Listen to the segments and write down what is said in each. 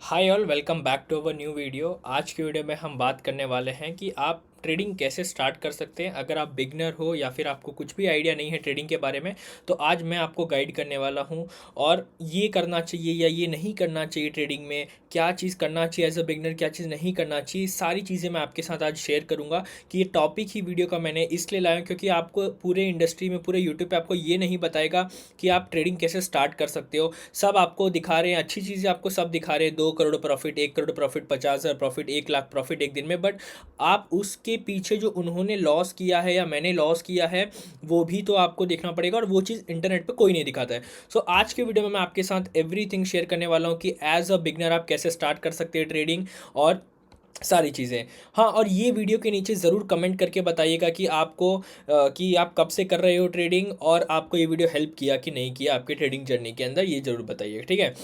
Hi all, welcome back to our new video. आज की video में हम बात करने वाले हैं कि आप ट्रेडिंग कैसे स्टार्ट कर सकते हैं। अगर आप बिगनर हो या फिर आपको कुछ भी आइडिया नहीं है ट्रेडिंग के बारे में, तो आज मैं आपको गाइड करने वाला हूं। और ये करना चाहिए या ये नहीं करना चाहिए, ट्रेडिंग में क्या चीज़ करना चाहिए एज अ बिगनर, क्या चीज़ नहीं करना चाहिए, सारी चीज़ें मैं आपके साथ आज शेयर करूँगा। कि ये टॉपिक ही वीडियो का मैंने इसलिए लाया क्योंकि आपको पूरे इंडस्ट्री में, पूरे यूट्यूब पे आपको ये नहीं बताएगा कि आप ट्रेडिंग कैसे स्टार्ट कर सकते हो। सब आपको दिखा रहे हैं, अच्छी चीज़ें आपको सब दिखा रहे हैं, 2 crore profit, 1 crore profit, 50,000 profit, 1 lakh profit एक दिन में। बट आप उसके पीछे जो उन्होंने लॉस किया है या मैंने लॉस किया है, वो भी तो आपको देखना पड़ेगा, और वो चीज़ इंटरनेट पे कोई नहीं दिखाता है। सो आज के वीडियो में मैं आपके साथ एवरीथिंग शेयर करने वाला हूँ कि एज अ बिगनर आप कैसे स्टार्ट कर सकते हैं ट्रेडिंग, और सारी चीज़ें। हाँ, और ये वीडियो के नीचे ज़रूर कमेंट करके बताइएगा कि आपको कि आप कब से कर रहे हो ट्रेडिंग, और आपको ये वीडियो हेल्प किया कि नहीं किया आपके ट्रेडिंग जर्नी के अंदर, ये ज़रूर बताइए, ठीक है।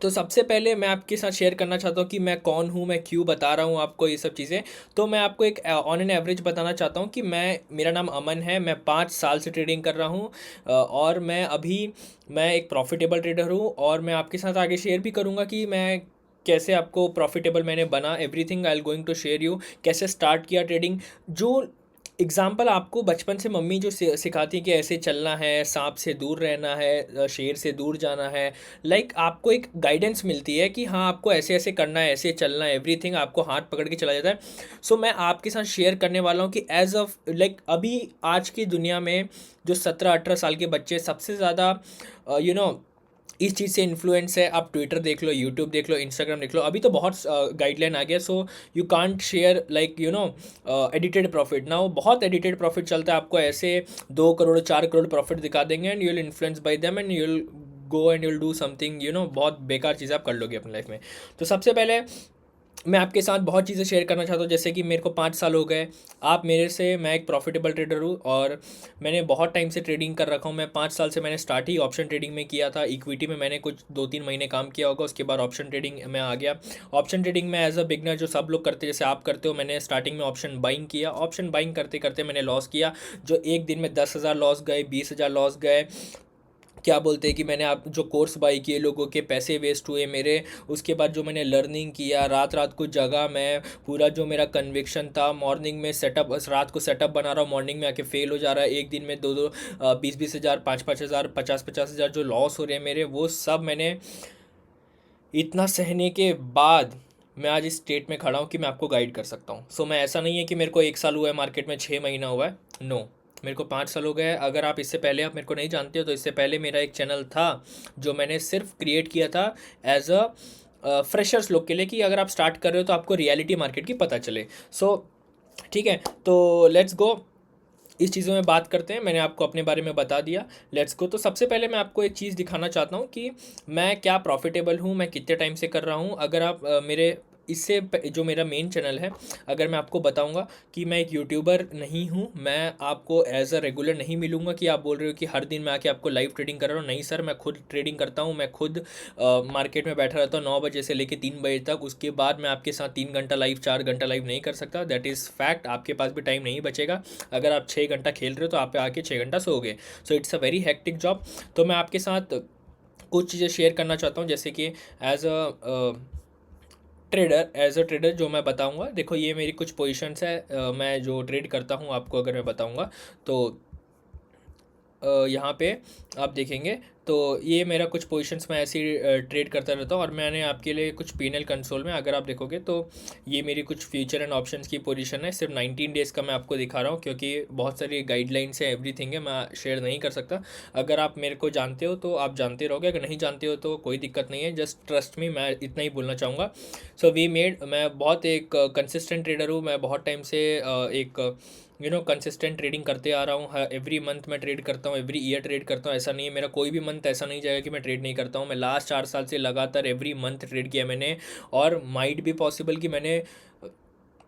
तो सबसे पहले मैं आपके साथ शेयर करना चाहता हूँ कि मैं कौन हूँ, मैं क्यों बता रहा हूँ आपको ये सब चीज़ें। तो मैं आपको एक ऑन एन एवरेज बताना चाहता हूँ कि मेरा नाम अमन है, मैं 5 साल से ट्रेडिंग कर रहा हूँ। और मैं एक प्रॉफिटेबल ट्रेडर हूँ, और मैं आपके साथ आगे शेयर भी करूँगा कि मैं कैसे आपको प्रॉफिटेबल मैंने बना। Everything I'll going to share you, कैसे स्टार्ट किया ट्रेडिंग। जो एग्जाम्पल आपको बचपन से मम्मी जो सिखाती है कि ऐसे चलना है, सांप से दूर रहना है, शेर से दूर जाना है। आपको एक गाइडेंस मिलती है कि हाँ, आपको ऐसे ऐसे करना है, ऐसे चलना है, एवरीथिंग आपको हाथ पकड़ के चला जाता है। सो मैं आपके साथ शेयर करने वाला हूँ कि एज ऑफ अभी आज की दुनिया में जो 17-18 साल के बच्चे सबसे ज़्यादा इस चीज़ से इन्फ्लुएंस है। आप ट्विटर देख लो, यूट्यूब देख लो, इंस्टाग्राम देख लो, अभी तो बहुत गाइडलाइन आ गया। So you can't share edited profit ना, वो बहुत एडिटेड प्रॉफिट चलता है। आपको ऐसे 2 करोड़ 4 करोड़ प्रॉफिट दिखा देंगे, and you will influence by them, and you will go and you will do something, बहुत बेकार चीज़ आप कर लोगे अपनी लाइफ में। तो सबसे पहले मैं आपके साथ बहुत चीज़ें शेयर करना चाहता हूँ, जैसे कि मेरे को 5 साल हो गए। मैं एक प्रॉफिटेबल ट्रेडर हूँ, और मैंने बहुत टाइम से ट्रेडिंग कर रखा हूँ। मैं 5 साल से मैंने स्टार्ट ही ऑप्शन ट्रेडिंग में किया था। इक्विटी में मैंने कुछ 2-3 महीने काम किया होगा, उसके बाद ऑप्शन ट्रेडिंग में आ गया। ऑप्शन ट्रेडिंग में एज अ बिगनर जो सब लोग करते हैं, जैसे आप करते हो, मैंने स्टार्टिंग में ऑप्शन बाइंग किया। ऑप्शन बाइंग करते करते मैंने लॉस किया, जो एक दिन में 10,000 लॉस गए, 20,000 लॉस गए। क्या बोलते हैं कि मैंने आप जो कोर्स बाई किए, लोगों के पैसे वेस्ट हुए मेरे। उसके बाद जो मैंने लर्निंग किया, रात रात को जगा मैं, पूरा जो मेरा कन्विक्शन था, मॉर्निंग में सेटअप, रात को सेटअप बना रहा हूँ, मॉर्निंग में आके फेल हो जा रहा है। एक दिन में 20-20 हज़ार, 5-5 हज़ार, 50-50 हज़ार जो लॉस हो रहे हैं मेरे, वो सब मैंने इतना सहने के बाद मैं आज इस स्टेट में खड़ा हूँ कि मैं आपको गाइड कर सकता हूँ। सो मैं, ऐसा नहीं है कि मेरे को 1 साल हुआ है मार्केट में, 6 महीना हुआ है, नो। मेरे को 5 साल हो गए हैं। अगर आप इससे पहले, आप मेरे को नहीं जानते हो, तो इससे पहले मेरा एक चैनल था जो मैंने सिर्फ क्रिएट किया था एज अ फ्रेशर्स लोग के लिए, कि अगर आप स्टार्ट कर रहे हो तो आपको रियलिटी मार्केट की पता चले। सो ठीक है, तो लेट्स गो, इस चीज़ों में बात करते हैं। मैंने आपको अपने बारे में बता दिया, लेट्स गो। तो सबसे पहले मैं आपको एक चीज़ दिखाना चाहता हूँ कि मैं क्या प्रॉफिटेबल हूँ, मैं कितने टाइम से कर रहा हूँ। अगर आप मेरे जो मेरा मेन चैनल है, अगर मैं आपको बताऊंगा कि मैं एक यूट्यूबर नहीं हूँ, मैं आपको एज अ रेगुलर नहीं मिलूंगा कि आप बोल रहे हो कि हर दिन मैं आके आपको लाइव ट्रेडिंग कर रहा हूँ। नहीं सर, मैं खुद ट्रेडिंग करता हूँ, मैं खुद मार्केट में बैठा रहता हूँ 9 बजे से लेकर 3 बजे तक। उसके बाद मैं आपके साथ 3 घंटा लाइव, 4 घंटा लाइव नहीं कर सकता, दैट इज़ फैक्ट। आपके पास भी टाइम नहीं बचेगा। अगर आप 6 घंटा खेल रहे हो तो आप आके 6 घंटा सोओगे। So it's a very hectic job. तो मैं आपके साथ कुछ चीज़ें शेयर करना चाहता हूँ, जैसे कि एज अ ट्रेडर जो मैं बताऊंगा। देखो, ये मेरी कुछ पोजीशंस है, मैं जो ट्रेड करता हूँ आपको अगर मैं बताऊंगा तो यहाँ पे आप देखेंगे तो ये मेरा कुछ पोजीशंस मैं ऐसे ही ट्रेड करता रहता हूँ। और मैंने आपके लिए कुछ पीनल कंसोल में, अगर आप देखोगे तो ये मेरी कुछ फ्यूचर एंड ऑप्शंस की पोजीशन है। सिर्फ 19 डेज़ का मैं आपको दिखा रहा हूँ, क्योंकि बहुत सारी गाइडलाइंस है, एवरीथिंग है, मैं शेयर नहीं कर सकता। अगर आप मेरे को जानते हो तो आप जानते रहोगे, अगर नहीं जानते हो तो कोई दिक्कत नहीं है, जस्ट ट्रस्ट मी, मैं इतना ही बोलना चाहूँगा। सो मैं बहुत एक कंसिस्टेंट ट्रेडर हूँ। मैं बहुत टाइम से एक कंसिस्टेंट ट्रेडिंग करते आ रहा हूँ। एवरी मंथ मैं ट्रेड करता हूँ, एवरी ईयर ट्रेड करता हूँ। ऐसा नहीं है, मेरा कोई भी मंथ ऐसा नहीं जाएगा कि मैं ट्रेड नहीं करता हूँ। मैं लास्ट 4 साल से लगातार एवरी मंथ ट्रेड किया मैंने, और माइट भी पॉसिबल कि मैंने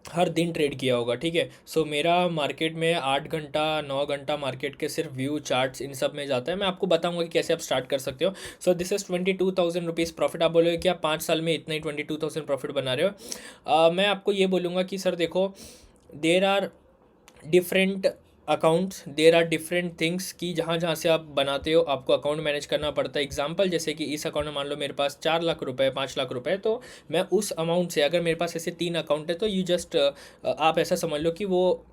हर दिन ट्रेड किया होगा, ठीक है। सो मेरा मार्केट में 8 घंटा 9 घंटा मार्केट के सिर्फ व्यू चार्ट्स इन सब में जाता है। मैं आपको बताऊंगा कि कैसे आप स्टार्ट कर सकते हो। So this is 22,000 rupees profit. आप बोलोगे कि आप 5 साल में इतना ही 22,000 प्रॉफिट बना रहे हो। मैं आपको ये बोलूँगा कि सर देखो, there are different accounts, there are different things कि जहाँ जहाँ से आप बनाते हो आपको अकाउंट मैनेज करना पड़ता है। एग्जांपल जैसे कि इस अकाउंट में मान लो मेरे पास 4 लाख रुपए 5 लाख रुपए, तो मैं उस अमाउंट से, अगर मेरे पास ऐसे 3 अकाउंट है तो यू जस्ट आप ऐसा समझ लो कि वो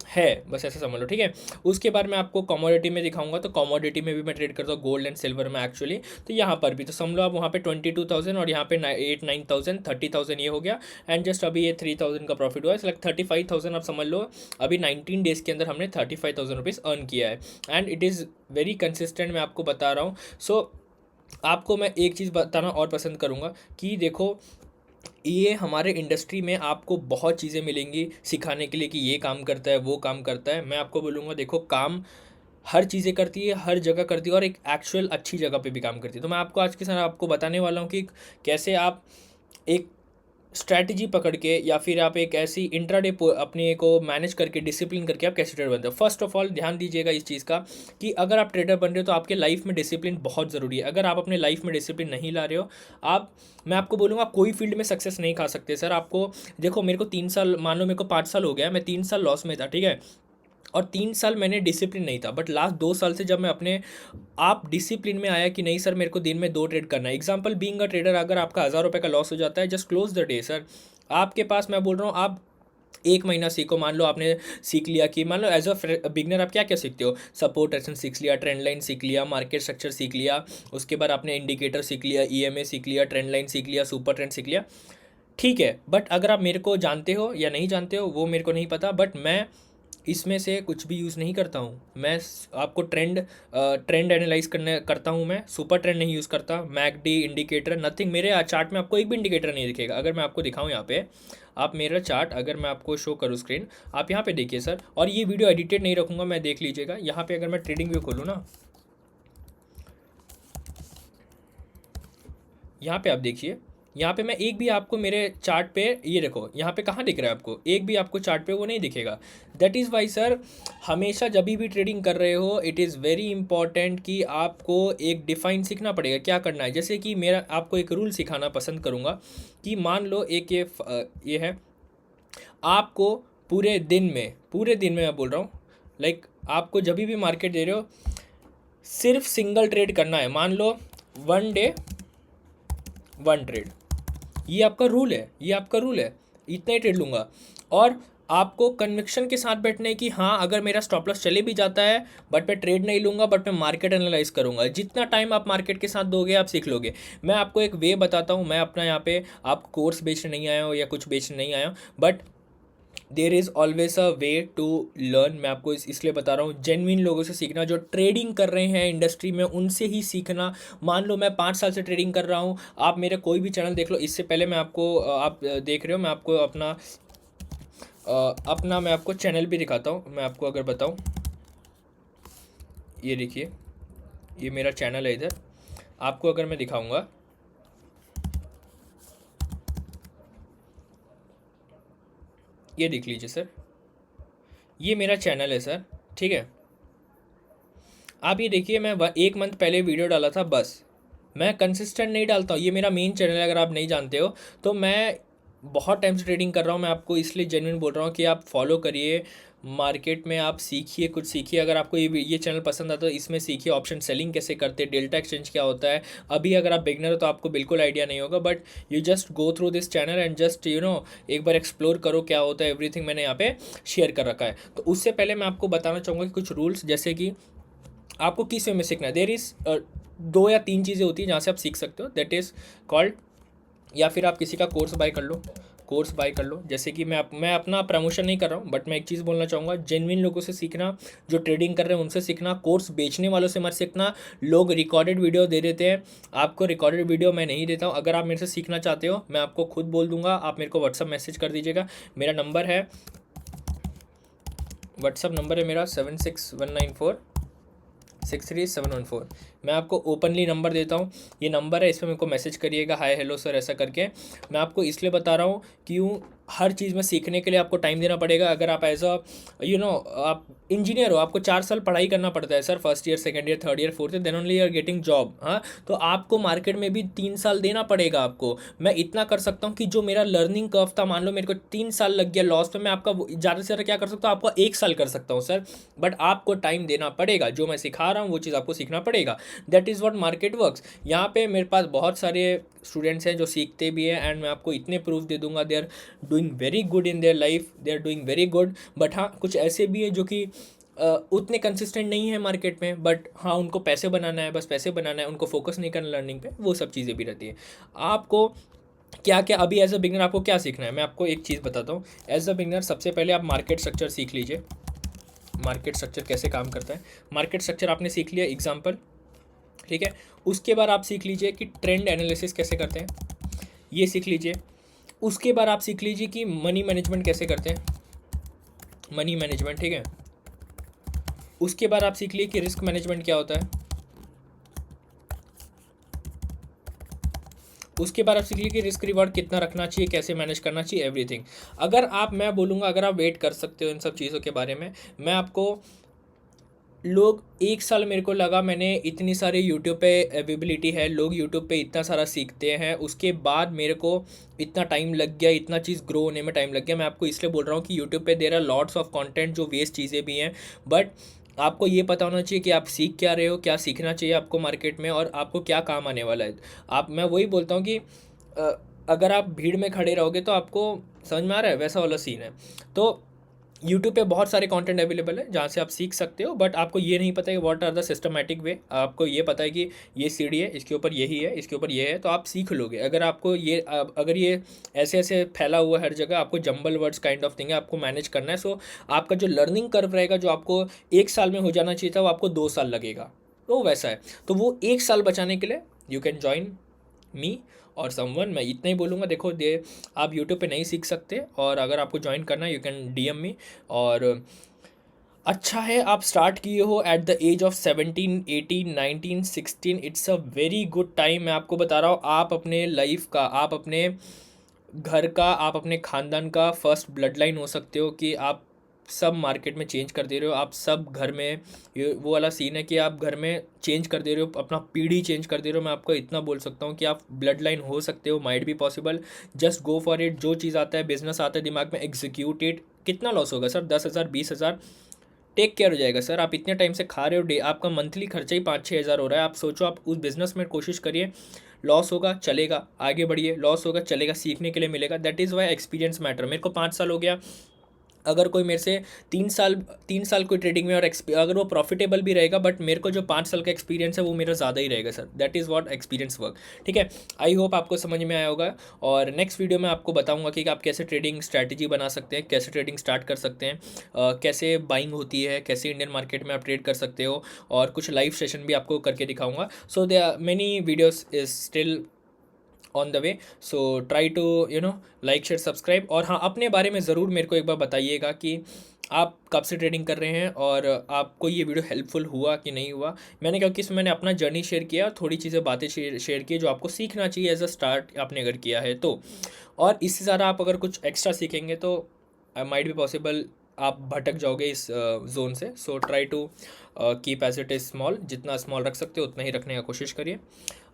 है, बस ऐसा समझ लो, ठीक है। उसके बाद मैं आपको कमोडिटी में दिखाऊंगा, तो कमोडिटी में भी मैं ट्रेड करता हूँ गोल्ड एंड सिल्वर में एक्चुअली। तो यहाँ पर भी तो समझ लो आप वहाँ पे 22,000 और यहाँ पे 8-9,000 30,000 ये हो गया। एंड जस्ट अभी ये 3,000 का प्रॉफिट हुआ है, लाइक 35,000 आप समझ लो। अभी 19 डेज़ के अंदर हमने 35,000 रुपीज़ अर्न किया है and it is very consistent, मैं आपको बता रहा हूँ। सो आपको मैं एक चीज़ बताना और पसंद करूँगा कि देखो, ये हमारे इंडस्ट्री में आपको बहुत चीज़ें मिलेंगी सिखाने के लिए कि ये काम करता है वो काम करता है। मैं आपको बोलूँगा देखो, काम हर चीज़ें करती है, हर जगह करती है और एक एक्चुअल अच्छी जगह पे भी काम करती है। तो मैं आपको आज के साथ आपको बताने वाला हूँ कि कैसे आप एक स्ट्रैटेजी पकड़ के या फिर आप एक ऐसी इंट्राडे अपने को मैनेज करके डिसिप्लिन करके आप कैसे ट्रेडर बनते हो। फर्स्ट ऑफ ऑल ध्यान दीजिएगा इस चीज़ का कि अगर आप ट्रेडर बन रहे हो तो आपके लाइफ में डिसिप्लिन बहुत ज़रूरी है। अगर आप अपने लाइफ में डिसिप्लिन नहीं ला रहे हो, आप, मैं आपको बोलूँगा कोई फील्ड में सक्सेस नहीं खा सकते सर। आपको देखो, मेरे को 3 साल, मान लो मेरे को 5 साल हो गया, मैं 3 साल लॉस में था, ठीक है, और 3 साल मैंने डिसिप्लिन नहीं था। बट लास्ट 2 साल से जब मैं अपने आप डिसिप्लिन में आया कि नहीं सर मेरे को दिन में 2 ट्रेड करना है। एग्जाम्पल बीइंग अ ट्रेडर, अगर आपका 1,000 रुपये का लॉस हो जाता है, just close the day sir. आपके पास, मैं बोल रहा हूँ, आप 1 महीना सीखो। मान लो आपने सीख लिया कि, मान लो एज अ बिगनर आप क्या क्या सीखते हो, सपोर्ट रेजिस्टेंस सीख लिया, ट्रेंड लाइन सीख लिया, मार्केट स्ट्रक्चर सीख लिया, उसके बाद आपने इंडिकेटर सीख लिया, ईएमए सीख लिया, ट्रेंड लाइन सीख लिया, सुपर ट्रेंड सीख लिया, ठीक है। बट अगर आप मेरे को जानते हो या नहीं जानते हो वो मेरे को नहीं पता, बट मैं इसमें से कुछ भी यूज़ नहीं करता हूँ। मैं आपको ट्रेंड एनालाइज करता हूँ। मैं सुपर ट्रेंड नहीं यूज़ करता, मैकडी इंडिकेटर नथिंग। मेरे चार्ट में आपको एक भी इंडिकेटर नहीं दिखेगा। अगर मैं आपको दिखाऊँ यहाँ पे, आप मेरा चार्ट अगर मैं आपको शो करूँ स्क्रीन, आप यहाँ पे देखिए सर। और ये वीडियो एडिटेड नहीं रखूँगा मैं, देख लीजिएगा। यहाँ पे अगर मैं ट्रेडिंग व्यू खोलूँ ना, यहाँ पे आप देखिए, यहाँ पे मैं एक भी आपको मेरे चार्ट पे, ये देखो यहाँ पे कहाँ दिख रहा है आपको, एक भी आपको चार्ट पे वो नहीं दिखेगा। दैट इज़ वाई सर, हमेशा जब भी ट्रेडिंग कर रहे हो, इट इज़ वेरी इंपॉर्टेंट कि आपको एक डिफाइन सीखना पड़ेगा क्या करना है। जैसे कि मेरा आपको एक रूल सिखाना पसंद करूँगा कि मान लो एक ये है, आपको पूरे दिन में मैं बोल रहा हूँ, लाइक आपको जब भी मार्केट दे रहे हो सिर्फ सिंगल ट्रेड करना है। मान लो 1 डे 1 ट्रेड, ये आपका रूल है, ये आपका रूल है, इतना ही ट्रेड लूँगा। और आपको कन्विक्शन के साथ बैठना है कि हाँ, अगर मेरा स्टॉप लॉस चले भी जाता है बट मैं ट्रेड नहीं लूँगा, बट मैं मार्केट एनालाइज करूँगा। जितना टाइम आप मार्केट के साथ दोगे आप सीख लोगे। मैं आपको एक वे बताता हूँ, मैं अपना यहाँ पे आप कोर्स बेचने नहीं आया हूँ या कुछ बेचने नहीं आया हूँ, but there is always a way to learn. मैं आपको इसलिए बता रहा हूँ, जेन्युइन लोगों से सीखना, जो ट्रेडिंग कर रहे हैं इंडस्ट्री में, उनसे ही सीखना। मान लो मैं 5 साल से ट्रेडिंग कर रहा हूँ, आप मेरे कोई भी चैनल देख लो। इससे पहले मैं आपको आप देख रहे हो, मैं आपको अपना मैं आपको चैनल भी दिखाता हूँ। मैं आपको अगर बताऊँ, ये देखिए, ये मेरा चैनल है। इधर आपको अगर मैं दिखाऊँगा, ये देख लीजिए सर, ये मेरा चैनल है सर, ठीक है। आप ये देखिए, मैं 1 मंथ पहले वीडियो डाला था बस। मैं कंसिस्टेंट नहीं डालता हूँ, ये मेरा मेन चैनल है, अगर आप नहीं जानते हो तो। मैं बहुत टाइम से ट्रेडिंग कर रहा हूँ, मैं आपको इसलिए जेन्युइन बोल रहा हूँ कि आप फॉलो करिए मार्केट में, आप सीखिए, कुछ सीखिए। अगर आपको ये चैनल पसंद आता है तो इसमें सीखिए ऑप्शन सेलिंग कैसे करते हैं, डेल्टा एक्सचेंज क्या होता है। अभी अगर आप बिगनर हो तो आपको बिल्कुल आइडिया नहीं होगा, but you just go through this channel and just एक बार एक्सप्लोर करो क्या होता है। एवरीथिंग मैंने यहाँ पे शेयर कर रखा है। तो उससे पहले मैं आपको बताना चाहूँगा कि कुछ रूल्स, जैसे कि आपको किस वे में सीखना है। देर इज़ 2 या 3 चीज़ें होती हैं जहाँ से आप सीख सकते हो, दैट इज़ कॉल्ड, या फिर आप किसी का कोर्स बाय कर लो, जैसे कि मैं अपना प्रमोशन नहीं कर रहा हूँ, बट मैं एक चीज़ बोलना चाहूँगा, जेन्युइन लोगों से सीखना, जो ट्रेडिंग कर रहे हैं उनसे सीखना। कोर्स बेचने वालों से मत सीखना। लोग रिकॉर्डेड वीडियो दे देते हैं, आपको रिकॉर्डेड वीडियो मैं नहीं देता हूँ। अगर आप मेरे से सीखना चाहते हो, मैं आपको खुद बोल दूंगा, आप मेरे को व्हाट्सअप मैसेज कर दीजिएगा। मेरा नंबर है, व्हाट्सअप नंबर है मेरा 7619463714। मैं आपको ओपनली नंबर देता हूँ, ये नंबर है, इस पर मेरे को मैसेज करिएगा, हाय हेलो सर ऐसा करके। मैं आपको इसलिए बता रहा हूँ क्यों, हर चीज़ में सीखने के लिए आपको टाइम देना पड़ेगा। अगर आप एज अ आप इंजीनियर हो, आपको 4 साल पढ़ाई करना पड़ता है sir, first year, second year, third year, fourth year, then only you are getting job. हाँ, तो आपको मार्केट में भी 3 साल देना पड़ेगा आपको। मैं इतना कर सकता हूँ कि जो मेरा लर्निंग कर्व था, मान लो मेरे को 3 साल लग गया लॉस पे, मैं आपका ज़्यादा से ज़्यादा क्या कर सकता हूँ, आपको 1 साल कर सकता हूँ सर। बट आपको टाइम देना पड़ेगा, जो मैं सिखा रहा हूँ वो चीज़ आपको सीखना पड़ेगा। That is what market works. यहाँ पे मेरे पास बहुत सारे स्टूडेंट्स हैं जो सीखते भी हैं, एंड मैं आपको इतने प्रूफ दे दूंगा, they are doing very good in their life, they are doing very good. But हाँ, कुछ ऐसे भी हैं जो कि उतने कंसिस्टेंट नहीं है मार्केट में, बट हाँ उनको पैसे बनाना है, बस पैसे बनाना है, उनको फोकस नहीं करना लर्निंग पे, वो सब चीज़ें भी रहती है। आपको क्या क्या अभी एज अ बिगनर आपको क्या सीखना है, मैं आपको एक चीज़ बताता हूँ। एज अ बिगनर सबसे पहले आप मार्केट स्ट्रक्चर सीख लीजिए। मार्केट स्ट्रक्चर कैसे काम करता है, मार्केट स्ट्रक्चर आपने सीख लिया, एग्जाम्पल, ठीक है। उसके बाद आप सीख लीजिए कि ट्रेंड एनालिसिस कैसे करते हैं, ये सीख लीजिए। उसके बाद आप सीख लीजिए कि मनी मैनेजमेंट कैसे करते हैं, मनी मैनेजमेंट, ठीक है। उसके बाद आप सीख लीजिए कि रिस्क मैनेजमेंट क्या होता है। उसके बाद आप सीख लीजिए कि रिस्क रिवॉर्ड कितना रखना चाहिए, कैसे मैनेज करना चाहिए, एवरीथिंग। अगर आप, मैं बोलूँगा, अगर आप वेट कर सकते हो इन सब चीज़ों के बारे में, मैं आपको, लोग 1 साल मेरे को लगा, मैंने इतनी सारे यूट्यूब पे अवेलेबिलिटी है, लोग यूट्यूब पे इतना सारा सीखते हैं, उसके बाद मेरे को इतना टाइम लग गया, इतना चीज़ ग्रो होने में टाइम लग गया। मैं आपको इसलिए बोल रहा हूँ कि यूट्यूब पे there are lots of content जो वेस्ट चीज़ें भी हैं, बट आपको ये पता होना चाहिए कि आप सीख क्या रहे हो, क्या सीखना चाहिए आपको मार्केट में, और आपको क्या काम आने वाला है। मैं वही बोलता हूँ कि अगर आप भीड़ में खड़े रहोगे तो आपको समझ में आ रहा है, वैसा वाला सीन है। तो यूट्यूब पे बहुत सारे कंटेंट अवेलेबल है जहाँ से आप सीख सकते हो, बट आपको ये नहीं पता है कि what are the systematic way. आपको ये पता है कि ये सीढ़ी है, इसके ऊपर यही है, इसके ऊपर ये है, तो आप सीख लोगे। अगर आपको ये अगर ये ऐसे ऐसे फैला हुआ है हर जगह, आपको jumble words kind of thing है, आपको मैनेज करना है। सो आपका जो लर्निंग कर्व रहेगा, जो आपको 1 साल में हो जाना चाहिए था, वो आपको 2 साल लगेगा, तो वैसा है। तो वो 1 साल बचाने के लिए यू कैन ज्वाइन मी और समवन। मैं इतना ही बोलूँगा, देखो दे, आप यूट्यूब पे नहीं सीख सकते, और अगर आपको ज्वाइन करना है यू कैन डीएम मी। और अच्छा है आप स्टार्ट किए हो at the age of 17, 18, 19, 16, it's a very good time. मैं आपको बता रहा हूँ, आप अपने लाइफ का, आप अपने घर का, आप अपने ख़ानदान का फर्स्ट ब्लड लाइन हो सकते हो, कि आप सब मार्केट में चेंज कर दे रहे हो, आप सब घर में, ये वो वाला सीन है कि आप घर में चेंज कर दे रहे हो, अपना पीढ़ी चेंज कर दे रहे हो। मैं आपको इतना बोल सकता हूँ कि आप ब्लड लाइन हो सकते हो, might be possible. Just go for it. जो चीज़ आता है, बिजनेस आता है दिमाग में, एग्जीक्यूट इट। कितना लॉस होगा सर, 10,000, 20,000, टेक केयर हो जाएगा सर। आप इतने टाइम से खा रहे हो, डे आपका मंथली खर्चा ही 5-6 हज़ार हो रहा है। आप सोचो, आप उस बिज़नेस में कोशिश करिए, लॉस होगा चलेगा, आगे बढ़िए, लॉस होगा चलेगा, सीखने के लिए मिलेगा। That is why experience matter. मेरे को 5 साल हो गया, अगर कोई मेरे से 3 साल कोई ट्रेडिंग में, और अगर वो प्रॉफिटेबल भी रहेगा, बट मेरे को जो 5 साल का एक्सपीरियंस है वो मेरा ज़्यादा ही रहेगा sir. That is what experience work, ठीक है। आई होप आपको समझ में आया होगा, और नेक्स्ट वीडियो में आपको बताऊंगा कि आप कैसे ट्रेडिंग स्ट्रैटेजी बना सकते हैं, कैसे ट्रेडिंग स्टार्ट कर सकते हैं, कैसे बाइंग होती है, कैसे इंडियन मार्केट में आप ट्रेड कर सकते हो, और कुछ लाइव सेशन भी आपको करके दिखाऊंगा। So they are many videos is still on the way. So try to like, share, subscribe. और हाँ, अपने बारे में ज़रूर मेरे को एक बार बताइएगा कि आप कब से ट्रेडिंग कर रहे हैं, और आपको ये वीडियो हेल्पफुल हुआ कि नहीं हुआ। क्योंकि इसमें मैंने अपना जर्नी शेयर किया, और थोड़ी चीज़ें, बातें शेयर की जो आपको सीखना चाहिए एज अ स्टार्ट आपने अगर किया है तो। और इससे ज़्यादा आप अगर कुछ एक्स्ट्रा सीखेंगे तो माइट बी पॉसिबल आप भटक जाओगे इस जोन से। So try to keep as it is small, जितना स्मॉल रख सकते हो उतना ही रखने का कोशिश करिए।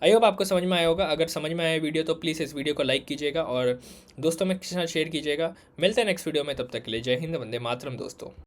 आई होप आपको समझ में आया होगा। अगर समझ में आया वीडियो तो प्लीज़ इस वीडियो को लाइक कीजिएगा, और दोस्तों में के साथ शेयर कीजिएगा। मिलते हैं नेक्स्ट वीडियो में, तब तक के लिए जय हिंद, वंदे मातरम दोस्तों।